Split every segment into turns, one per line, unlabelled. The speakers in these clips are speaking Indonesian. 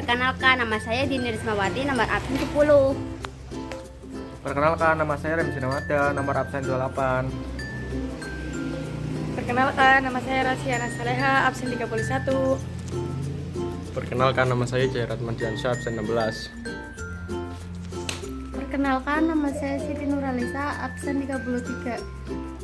Perkenalkan, nama saya Dini Rismawati, nomor absen 10.
Perkenalkan, nama saya Rem Sinamada, nomor absen 28.
Perkenalkan, nama saya Rasiana Saleha, absen 31.
Perkenalkan, nama saya Jairat Mardiansyah, absen 16.
Perkenalkan, nama saya Siti Nuralisa, absen 33.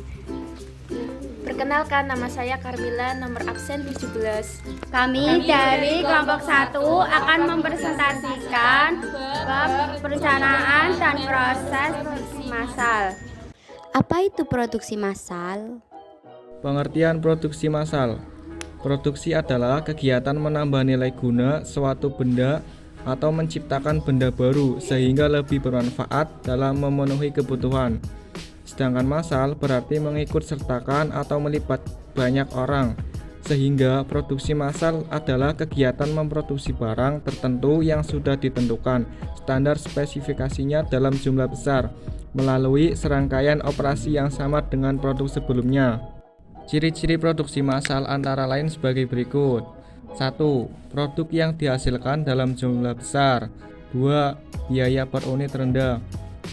Perkenalkan, nama saya Carmila, nomor absen 17.
Kami dari kelompok 1 akan mempresentasikan bab perencanaan dan proses produksi massal. Apa itu produksi massal?
Pengertian produksi massal. Produksi adalah kegiatan menambah nilai guna suatu benda atau menciptakan benda baru sehingga lebih bermanfaat dalam memenuhi kebutuhan. Sedangkan massal berarti mengikut sertakan atau melibat banyak orang, sehingga produksi massal adalah kegiatan memproduksi barang tertentu yang sudah ditentukan standar spesifikasinya dalam jumlah besar melalui serangkaian operasi yang sama dengan produk sebelumnya. Ciri-ciri produksi massal antara lain sebagai berikut. 1. Produk yang dihasilkan dalam jumlah besar. 2. Biaya per unit rendah.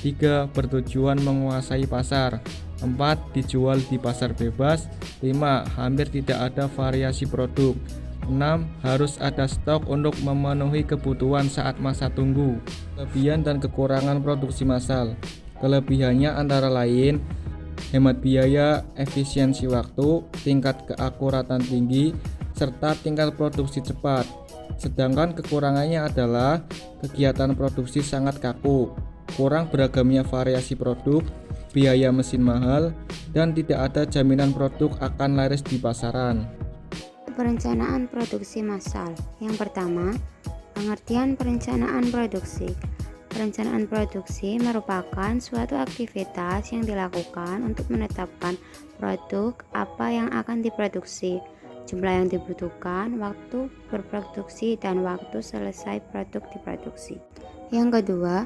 3. Bertujuan menguasai pasar. 4. Dijual di pasar bebas. 5. Hampir tidak ada variasi produk. 6. Harus ada stok untuk memenuhi kebutuhan saat masa tunggu. Kelebihan dan kekurangan produksi massal. Kelebihannya antara lain hemat biaya, efisiensi waktu, tingkat keakuratan tinggi, serta tingkat produksi cepat. Sedangkan kekurangannya adalah kegiatan produksi sangat kaku, kurang beragamnya variasi produk, biaya mesin mahal, dan tidak ada jaminan produk akan laris di pasaran.
Perencanaan produksi massal. Yang pertama, pengertian perencanaan produksi. Perencanaan produksi merupakan suatu aktivitas yang dilakukan untuk menetapkan produk apa yang akan diproduksi, jumlah yang dibutuhkan, waktu berproduksi, dan waktu selesai produk diproduksi. Yang kedua,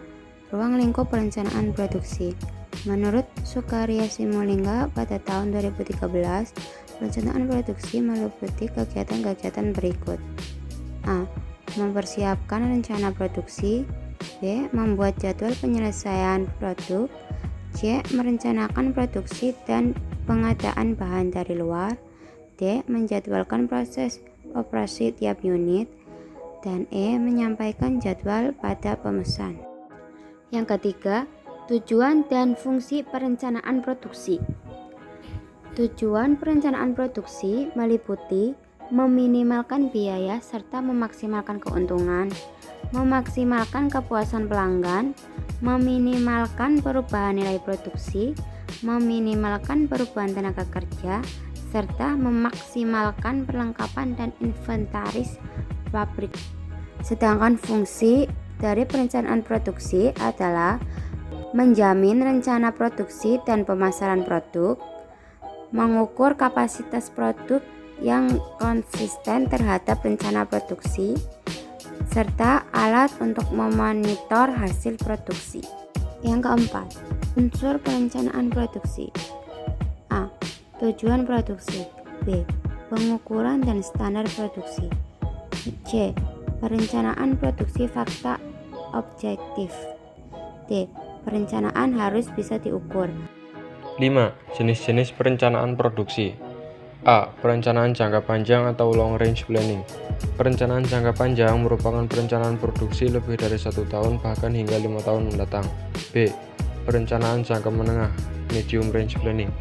ruang lingkup perencanaan produksi. Menurut Sukarya Simulingga pada tahun 2013, perencanaan produksi meliputi kegiatan-kegiatan berikut. A. Mempersiapkan rencana produksi. B. Membuat jadwal penyelesaian produk. C. Merencanakan produksi dan pengadaan bahan dari luar. D. Menjadwalkan proses operasi tiap unit. Dan E. Menyampaikan jadwal pada pemesan. Yang ketiga, tujuan dan fungsi perencanaan produksi. Tujuan perencanaan produksi meliputi meminimalkan biaya serta memaksimalkan keuntungan, memaksimalkan kepuasan pelanggan, meminimalkan perubahan nilai produksi, meminimalkan perubahan tenaga kerja, serta memaksimalkan perlengkapan dan inventaris pabrik. Sedangkan fungsi dari perencanaan produksi adalah menjamin rencana produksi dan pemasaran produk, mengukur kapasitas produk yang konsisten terhadap rencana produksi, serta alat untuk memonitor hasil produksi. Yang keempat, unsur perencanaan produksi. A. Tujuan produksi. B. Pengukuran dan standar produksi. C. Perencanaan produksi fakta objektif. D. Perencanaan harus bisa diukur.
5. Jenis-jenis perencanaan produksi. A. Perencanaan jangka panjang atau long range planning. Perencanaan jangka panjang merupakan perencanaan produksi lebih dari 1 tahun bahkan hingga 5 tahun mendatang. B. Perencanaan jangka menengah medium range planning.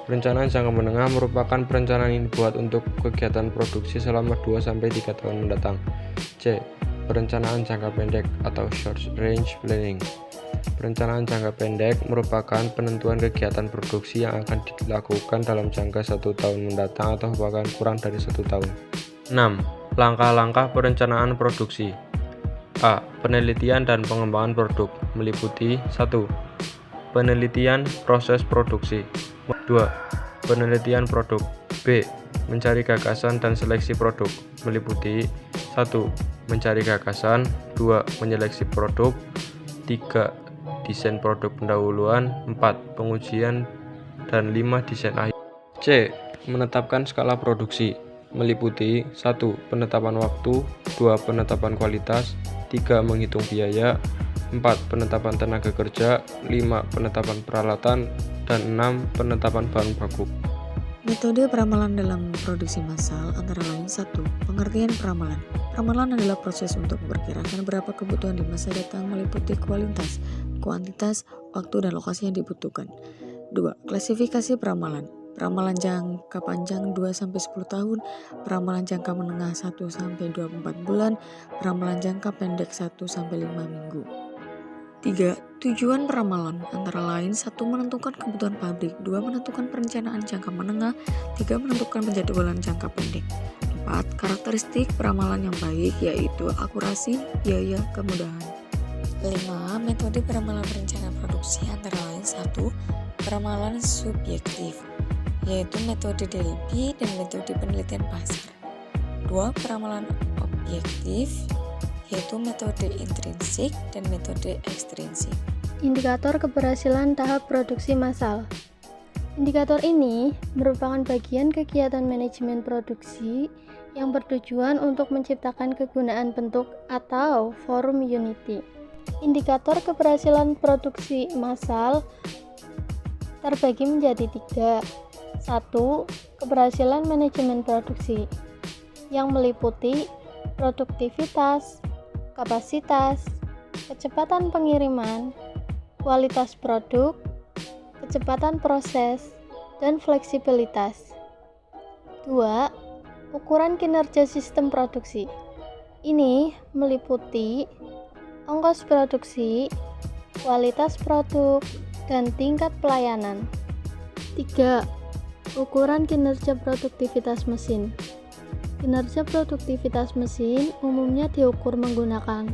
Perencanaan jangka menengah merupakan perencanaan yang dibuat untuk kegiatan produksi selama 2-3 tahun mendatang. C. Perencanaan jangka pendek atau short range planning. Perencanaan jangka pendek merupakan penentuan kegiatan produksi yang akan dilakukan dalam jangka 1 tahun mendatang atau bahkan kurang dari 1 tahun. 6. Langkah-langkah perencanaan produksi. A. Penelitian dan pengembangan produk meliputi 1. Penelitian proses produksi. 2. Penelitian produk. B. Mencari gagasan dan seleksi produk meliputi 1. Mencari gagasan. 2. Menyeleksi produk. 3. Desain produk pendahuluan. 4. Pengujian. Dan 5. Desain akhir. C. Menetapkan skala produksi. meliputi 1. Penetapan waktu, 2. Penetapan kualitas, 3. Menghitung biaya, 4. Penetapan tenaga kerja, 5. Penetapan peralatan, dan 6. Penetapan bahan baku.
Metode peramalan dalam produksi massal antara lain 1. Pengertian peramalan. Peramalan adalah proses untuk memperkirakan berapa kebutuhan di masa datang meliputi kualitas, kuantitas, waktu, dan lokasi yang dibutuhkan. 2. Klasifikasi peramalan. Peramalan jangka panjang 2-10 tahun, peramalan jangka menengah 1-24 bulan, peramalan jangka pendek 1-5 minggu. 3. Tujuan peramalan antara lain 1. Menentukan kebutuhan pabrik, 2. Menentukan perencanaan jangka menengah, 3. Menentukan penjadwalan jangka pendek. 4. Karakteristik peramalan yang baik yaitu akurasi, biaya, kemudahan. 5. Metode peramalan rencana produksi antara lain 1. Peramalan subjektif yaitu metode Delphi dan metode penelitian pasar. 2. Peramalan objektif yaitu metode intrinsik dan metode ekstrinsik.
Indikator keberhasilan tahap produksi massal. Indikator ini merupakan bagian kegiatan manajemen produksi yang bertujuan untuk menciptakan kegunaan bentuk atau forum unity. Indikator keberhasilan produksi massal terbagi menjadi 3. 1. Keberhasilan manajemen produksi yang meliputi produktivitas, kapasitas, kecepatan pengiriman, kualitas produk, kecepatan proses, dan fleksibilitas. 2. Ukuran kinerja sistem produksi. Ini meliputi ongkos produksi, kualitas produk, dan tingkat pelayanan. 3. Ukuran kinerja produktivitas mesin. Kinerja produktivitas mesin umumnya diukur menggunakan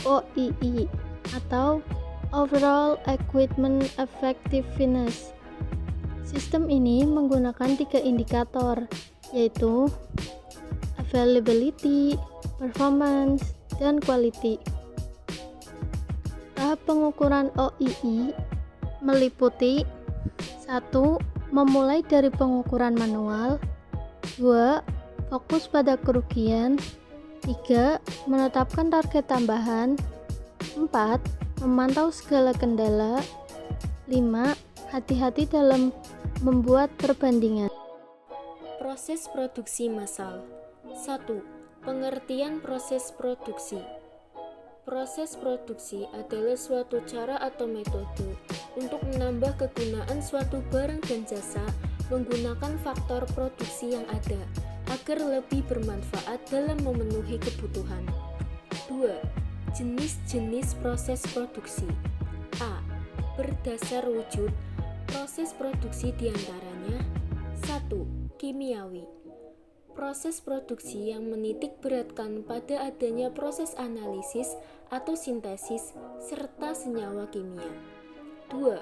OEE atau Overall Equipment Effectiveness. Sistem ini menggunakan 3 indikator, yaitu availability, performance, dan quality. Tahap pengukuran OEE meliputi 1. Memulai dari pengukuran manual, 2. Fokus pada kerugian, 3. Menetapkan target tambahan, 4. Memantau segala kendala, 5. Hati-hati dalam membuat perbandingan.
Proses produksi massal. 1. Pengertian proses produksi. Proses produksi adalah suatu cara atau metode untuk menambah kegunaan suatu barang dan jasa menggunakan faktor produksi yang ada agar lebih bermanfaat dalam memenuhi kebutuhan. 2. Jenis-jenis proses produksi. A. Berdasar wujud, proses produksi diantaranya 1. Kimiawi. Proses produksi yang menitik beratkan pada adanya proses analisis atau sintesis serta senyawa kimia. 2.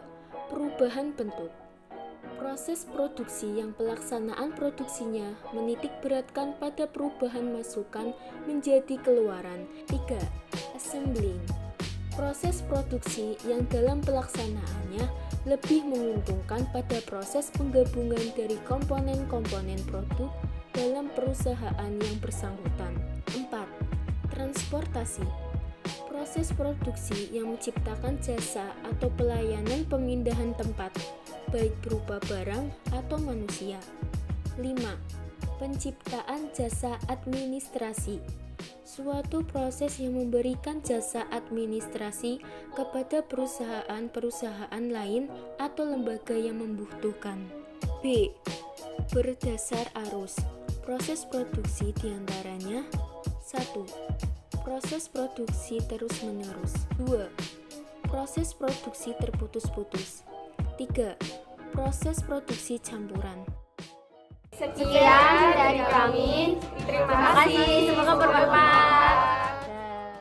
Perubahan bentuk. Proses produksi yang pelaksanaan produksinya menitik beratkan pada perubahan masukan menjadi keluaran. 3. Assembling. Proses produksi yang dalam pelaksanaannya lebih menguntungkan pada proses penggabungan dari komponen-komponen produk dalam perusahaan yang bersangkutan. 4. Transportasi. Proses produksi yang menciptakan jasa atau pelayanan pemindahan tempat, baik berupa barang atau manusia. 5. Penciptaan jasa administrasi. Suatu proses yang memberikan jasa administrasi kepada perusahaan-perusahaan lain atau lembaga yang membutuhkan. B. Berdasar arus. Proses produksi diantaranya 1. Proses produksi terus-menerus. 2. Proses produksi terputus-putus. 3. Proses produksi campuran.
Sekian dari kami. Terima kasih. Semoga bermanfaat.